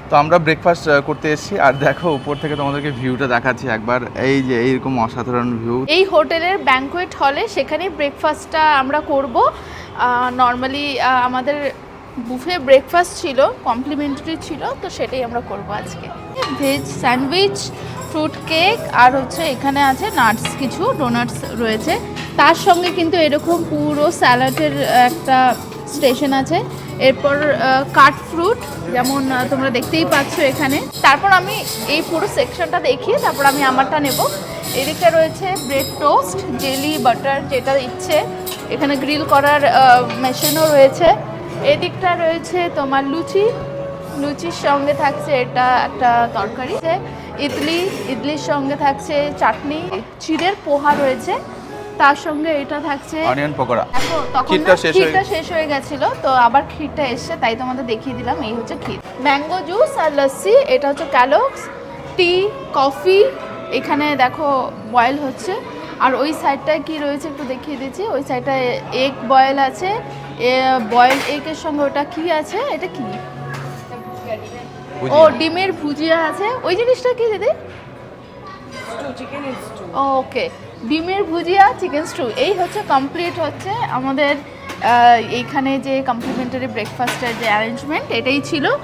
তো আমরা ব্রেকফাস্ট করতে এসেছি আর দেখো উপর থেকে তোমাদেরকে ভিউটা দেখাচ্ছি একবার, এই যে এইরকম অসাধারণ ভিউ। এই হোটেলের ব্যাঙ্কোয়েট হলে সেখানেই ব্রেকফাস্টটা আমরা করব। নর্মালি আমাদের বুফে ব্রেকফাস্ট ছিল, কমপ্লিমেন্টারি ছিল, তো সেটাই আমরা করব আজকে। ভেজ স্যান্ডউইচ, ফ্রুট কেক, আর হচ্ছে এখানে আছে নাটস, কিছু ডোনাটস রয়েছে। তার সঙ্গে কিন্তু এরকম পুরো স্যালাডের একটা স্টেশন আছে। এরপর কাট ফ্রুট, যেমন তোমরা দেখতেই পাচ্ছ এখানে। তারপর আমি এই পুরো সেকশনটা দেখিয়ে তারপর আমি আমারটা নেব। এদিকে রয়েছে ব্রেড টোস্ট, জেলি, বাটার, যেটা ইচ্ছে। এখানে গ্রিল করার মেশিনও রয়েছে। এদিকটা রয়েছে তোমার লুচি, লুচির সঙ্গে থাকছে এটা একটা তরকারি, ইডলি, ইডলির সঙ্গে থাকছে চাটনি, চিড়ের পোহা রয়েছে, তার সঙ্গে এটা থাকছে অনিয়ন পকোড়া। দেখো তখন ক্ষীরটা শেষ হয়ে গেছিল, তো আবার ক্ষীরটা এসছে, তাই তোমাদের দেখিয়ে দিলাম। এই হচ্ছে ক্ষীর, ম্যাঙ্গো জুস আর লস্যি, এটা হচ্ছে ক্যালগস, টি, কফি, এখানে দেখো বয়েল হচ্ছে। আর ওই সাইডটায় কি রয়েছে একটু দেখিয়ে দিচ্ছি। ওই সাইডটায় এগ বয়েল আছে, বয়েল এগের সঙ্গে ওটা কি আছে, এটা কি, ও ডিমের ভুজিয়া আছে। ওই জিনিসটা কি দিদি? ওকে, ডিমের ভুজিয়া, চিকেন স্টু। এই হচ্ছে কমপ্লিট হচ্ছে আমাদের এইখানে যে কমপ্লিমেন্টারি ব্রেকফাস্টের যে অ্যারেঞ্জমেন্ট, এটাই ছিল।